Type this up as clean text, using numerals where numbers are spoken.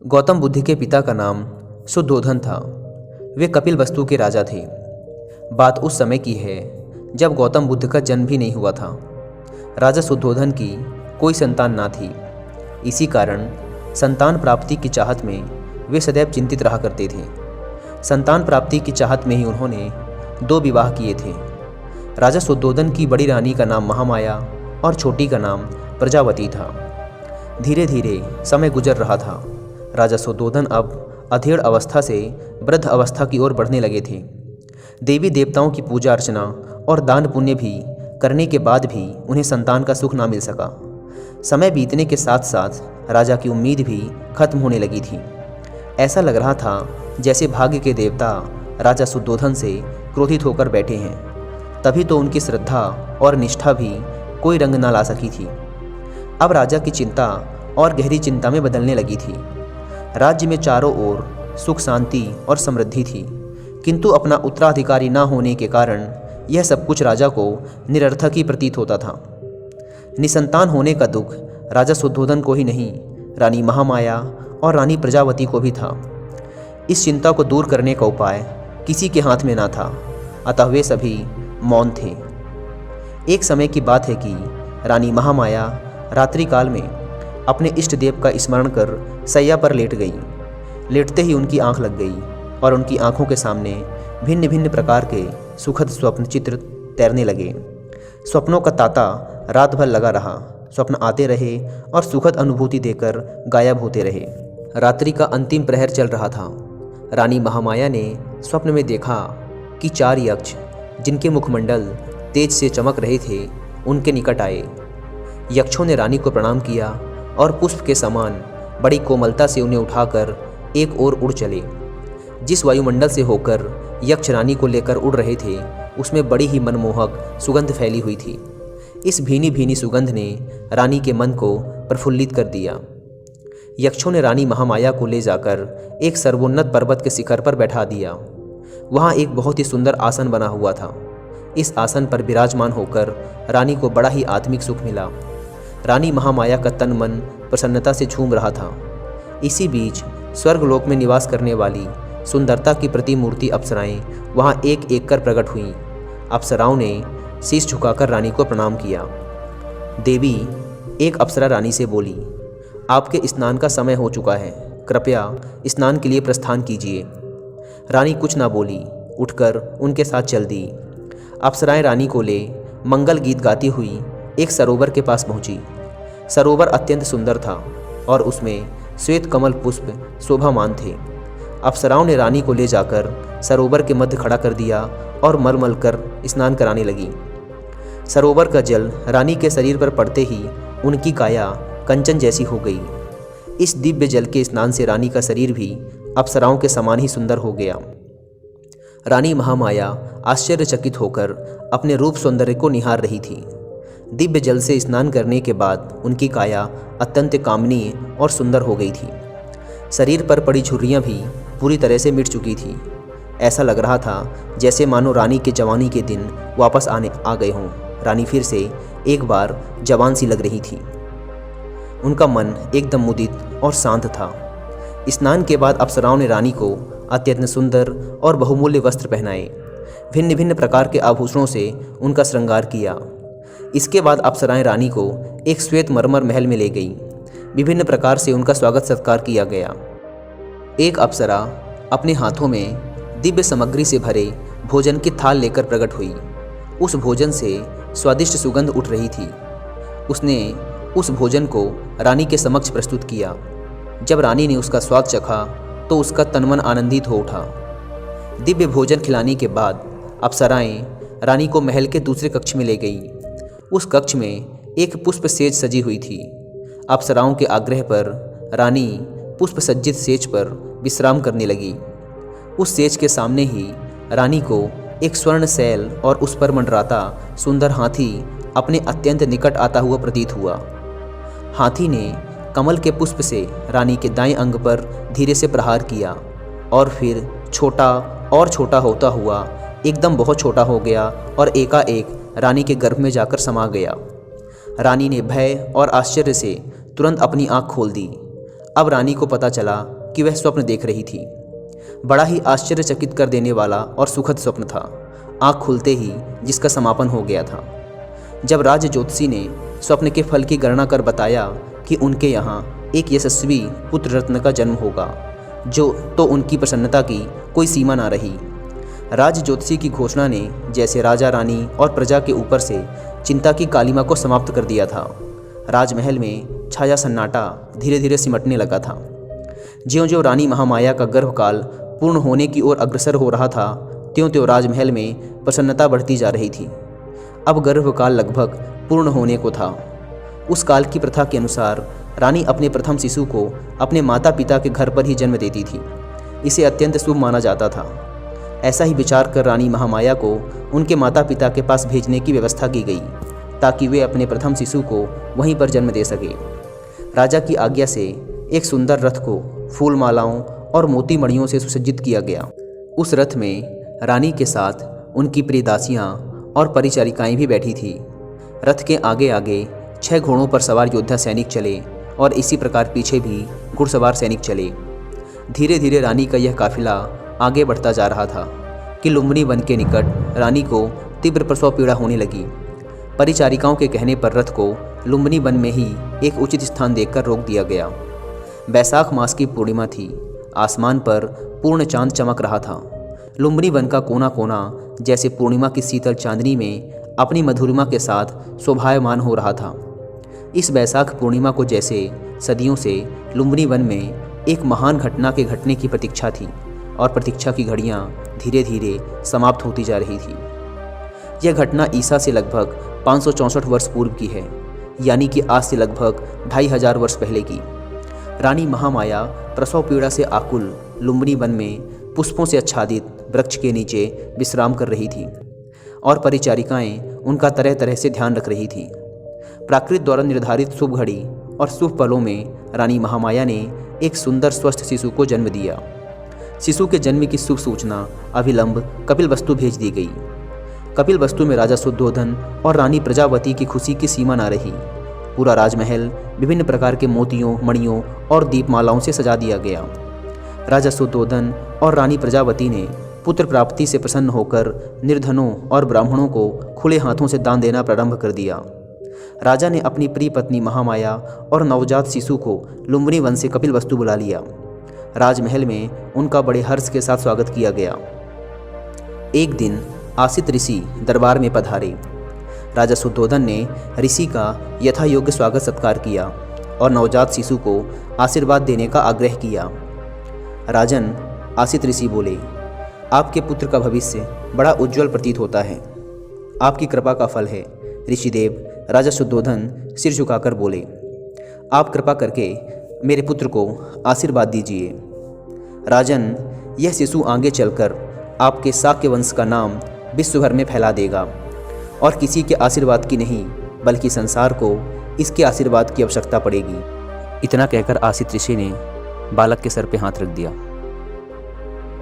गौतम बुद्ध के पिता का नाम शुद्धोधन था। वे कपिलवस्तु के राजा थे। बात उस समय की है जब गौतम बुद्ध का जन्म भी नहीं हुआ था। राजा शुद्धोधन की कोई संतान ना थी। इसी कारण संतान प्राप्ति की चाहत में वे सदैव चिंतित रहा करते थे। संतान प्राप्ति की चाहत में ही उन्होंने 2 विवाह किए थे। राजा शुद्धोधन की बड़ी रानी का नाम महामाया और छोटी का नाम प्रजावती था। धीरे धीरे समय गुजर रहा था। राजा शुद्धोधन अब अधेड़ अवस्था से वृद्ध अवस्था की ओर बढ़ने लगे थे। देवी देवताओं की पूजा अर्चना और दान पुण्य भी करने के बाद भी उन्हें संतान का सुख ना मिल सका। समय बीतने के साथ साथ राजा की उम्मीद भी खत्म होने लगी थी। ऐसा लग रहा था जैसे भाग्य के देवता राजा शुद्धोधन से क्रोधित होकर बैठे हैं। तभी तो उनकी श्रद्धा और निष्ठा भी कोई रंग ना ला सकी थी। अब राजा की चिंता और गहरी चिंता में बदलने लगी थी। राज्य में चारों ओर सुख शांति और समृद्धि थी, किंतु अपना उत्तराधिकारी न होने के कारण यह सब कुछ राजा को निरर्थक ही प्रतीत होता था। निसंतान होने का दुख राजा शुद्धोधन को ही नहीं, रानी महामाया और रानी प्रजावती को भी था। इस चिंता को दूर करने का उपाय किसी के हाथ में ना था, अतः वे सभी मौन थे। एक समय की बात है कि रानी महामाया रात्रि काल में अपने इष्ट देव का स्मरण कर सैया पर लेट गई। लेटते ही उनकी आंख लग गई और उनकी आंखों के सामने भिन्न भिन्न प्रकार के सुखद स्वप्न चित्र तैरने लगे। स्वप्नों का तांता रात भर लगा रहा। स्वप्न आते रहे और सुखद अनुभूति देकर गायब होते रहे। रात्रि का अंतिम प्रहर चल रहा था। रानी महामाया ने स्वप्न में देखा कि 4 यक्ष, जिनके मुखमंडल तेज से चमक रहे थे, उनके निकट आए। यक्षों ने रानी को प्रणाम किया और पुष्प के समान बड़ी कोमलता से उन्हें उठाकर एक ओर उड़ चले। जिस वायुमंडल से होकर यक्ष रानी को लेकर उड़ रहे थे, उसमें बड़ी ही मनमोहक सुगंध फैली हुई थी। इस भीनी भीनी सुगंध ने रानी के मन को प्रफुल्लित कर दिया। यक्षों ने रानी महामाया को ले जाकर एक सर्वोन्नत पर्वत के शिखर पर बैठा दिया। वहाँ एक बहुत ही सुंदर आसन बना हुआ था। इस आसन पर विराजमान होकर रानी को बड़ा ही आत्मिक सुख मिला। रानी महामाया का तन मन प्रसन्नता से झूम रहा था। इसी बीच स्वर्गलोक में निवास करने वाली सुंदरता की प्रतिमूर्ति अप्सराएं वहाँ एक एक कर प्रकट हुईं। अप्सराओं ने शीश झुकाकर रानी को प्रणाम किया। देवी, एक अप्सरा रानी से बोली, आपके स्नान का समय हो चुका है, कृपया स्नान के लिए प्रस्थान कीजिए। रानी कुछ ना बोली, उठकर उनके साथ चल दी। अप्सराएं रानी को ले मंगल गीत गाती हुई एक सरोवर के पास पहुंची। सरोवर अत्यंत सुंदर था और उसमें श्वेत कमल पुष्प शोभामान थे। अप्सराओं ने रानी को ले जाकर सरोवर के मध्य खड़ा कर दिया और मलमल कर स्नान कराने लगी। सरोवर का जल रानी के शरीर पर पड़ते ही उनकी काया कंचन जैसी हो गई। इस दिव्य जल के स्नान से रानी का शरीर भी अप्सराओं के समान ही सुंदर हो गया। रानी महामाया आश्चर्यचकित होकर अपने रूप सौंदर्य को निहार रही थी। दिव्य जल से स्नान करने के बाद उनकी काया अत्यंत कामनीय और सुंदर हो गई थी। शरीर पर पड़ी झुर्रियाँ भी पूरी तरह से मिट चुकी थी। ऐसा लग रहा था जैसे मानो रानी के जवानी के दिन वापस आ गए हों। रानी फिर से एक बार जवान सी लग रही थी। उनका मन एकदम मुदित और शांत था। स्नान के बाद अप्सराओं ने रानी को अत्यंत सुंदर और बहुमूल्य वस्त्र पहनाए। भिन्न भिन्न प्रकार के आभूषणों से उनका श्रृंगार किया। इसके बाद अप्सराएं रानी को एक श्वेत मरमर महल में ले गई। विभिन्न प्रकार से उनका स्वागत सत्कार किया गया। एक अप्सरा अपने हाथों में दिव्य सामग्री से भरे भोजन की थाल लेकर प्रकट हुई। उस भोजन से स्वादिष्ट सुगंध उठ रही थी। उसने उस भोजन को रानी के समक्ष प्रस्तुत किया। जब रानी ने उसका स्वाद चखा तो उसका तनमन आनंदित हो उठा। दिव्य भोजन खिलाने के बाद अप्सराएं रानी को महल के दूसरे कक्ष में ले गई। उस कक्ष में एक पुष्प सेज सजी हुई थी। अप्सराओं के आग्रह पर रानी पुष्प सज्जित सेज पर विश्राम करने लगी। उस सेज के सामने ही रानी को एक स्वर्ण शैल और उस पर मंडराता सुंदर हाथी अपने अत्यंत निकट आता हुआ प्रतीत हुआ। हाथी ने कमल के पुष्प से रानी के दाएं अंग पर धीरे से प्रहार किया और फिर छोटा और छोटा होता हुआ एकदम बहुत छोटा हो गया और एकाएक रानी के गर्भ में जाकर समा गया। रानी ने भय और आश्चर्य से तुरंत अपनी आंख खोल दी। अब रानी को पता चला कि वह स्वप्न देख रही थी। बड़ा ही आश्चर्यचकित कर देने वाला और सुखद स्वप्न था। आँख खुलते ही जिसका समापन हो गया था। जब राज ज्योतिषी ने स्वप्न के फल की गणना कर बताया कि उनके यहाँ एक यशस्वी पुत्र रत्न का जन्म होगा, तो उनकी प्रसन्नता की कोई सीमा ना रही। राज ज्योतिषी की घोषणा ने जैसे राजा रानी और प्रजा के ऊपर से चिंता की कालिमा को समाप्त कर दिया था। राजमहल में छाया सन्नाटा धीरे धीरे सिमटने लगा था। ज्यों-ज्यों रानी महामाया का गर्भकाल पूर्ण होने की ओर अग्रसर हो रहा था, त्यों-त्यों राजमहल में प्रसन्नता बढ़ती जा रही थी। अब गर्भकाल लगभग पूर्ण होने को था। उस काल की प्रथा के अनुसार रानी अपने प्रथम शिशु को अपने माता पिता के घर पर ही जन्म देती थी। इसे अत्यंत शुभ माना जाता था। ऐसा ही विचार कर रानी महामाया को उनके माता पिता के पास भेजने की व्यवस्था की गई, ताकि वे अपने प्रथम शिशु को वहीं पर जन्म दे सके। राजा की आज्ञा से एक सुंदर रथ को फूल मालाओं और मोती मणियों से सुसज्जित किया गया। उस रथ में रानी के साथ उनकी प्रियदासियाँ और परिचारिकाएँ भी बैठी थी। रथ के आगे आगे 6 घोड़ों पर सवार योद्धा सैनिक चले और इसी प्रकार पीछे भी घुड़सवार सैनिक चले। धीरे धीरे रानी का यह काफिला आगे बढ़ता जा रहा था कि लुम्बिनी वन के निकट रानी को तीव्र प्रसव पीड़ा होने लगी। परिचारिकाओं के कहने पर रथ को लुम्बिनी वन में ही एक उचित स्थान देखकर रोक दिया गया। बैसाख मास की पूर्णिमा थी। आसमान पर पूर्ण चांद चमक रहा था। लुम्बिनी वन का कोना कोना जैसे पूर्णिमा की शीतल चांदनी में अपनी मधुरिमा के साथ शोभायमान हो रहा था। इस बैसाख पूर्णिमा को जैसे सदियों से लुम्बिनी वन में एक महान घटना के घटने की प्रतीक्षा थी, और प्रतीक्षा की घड़ियां धीरे धीरे समाप्त होती जा रही थी। यह घटना ईसा से लगभग 564 वर्ष पूर्व की है, यानी कि आज से लगभग 2500 वर्ष पहले की। रानी महामाया प्रसव पीड़ा से आकुल लुम्बिनी वन में पुष्पों से आच्छादित वृक्ष के नीचे विश्राम कर रही थी, और परिचारिकाएं उनका तरह तरह से ध्यान रख रही थी। प्राकृत द्वारा निर्धारित शुभ घड़ी और शुभ पलों में रानी महामाया ने एक सुंदर स्वस्थ शिशु को जन्म दिया। शिशु के जन्म की शुभ सूचना अविलंब कपिलवस्तु भेज दी गई। कपिलवस्तु में राजा शुद्धोधन और रानी प्रजावती की खुशी की सीमा न रही। पूरा राजमहल विभिन्न प्रकार के मोतियों, मणियों और दीपमालाओं से सजा दिया गया। राजा शुद्धोधन और रानी प्रजावती ने पुत्र प्राप्ति से प्रसन्न होकर निर्धनों और ब्राह्मणों को खुले हाथों से दान देना प्रारंभ कर दिया। राजा ने अपनी प्रिय पत्नी महामाया और नवजात शिशु को लुम्बिनी वन से कपिलवस्तु बुला लिया। राजमहल में उनका बड़े हर्ष के साथ स्वागत किया गया। एक दिन आसित ऋषि दरबार में पधारे। राजा शुद्धोधन ने ऋषि का यथा योग्य स्वागत सत्कार किया और नवजात शिशु को आशीर्वाद देने का आग्रह किया। राजन, आसित ऋषि बोले, आपके पुत्र का भविष्य बड़ा उज्जवल प्रतीत होता है। आपकी कृपा का फल है। ऋषिदेव राजा शुद्धोधन सिर झुकाकर बोले, आप कृपा करके मेरे पुत्र को आशीर्वाद दीजिए। राजन, यह शिशु आगे चलकर आपके शाक्य वंश का नाम विश्व भर में फैला देगा, और किसी के आशीर्वाद की नहीं बल्कि संसार को इसके आशीर्वाद की आवश्यकता पड़ेगी। इतना कहकर आसित ऋषि ने बालक के सर पे हाथ रख दिया।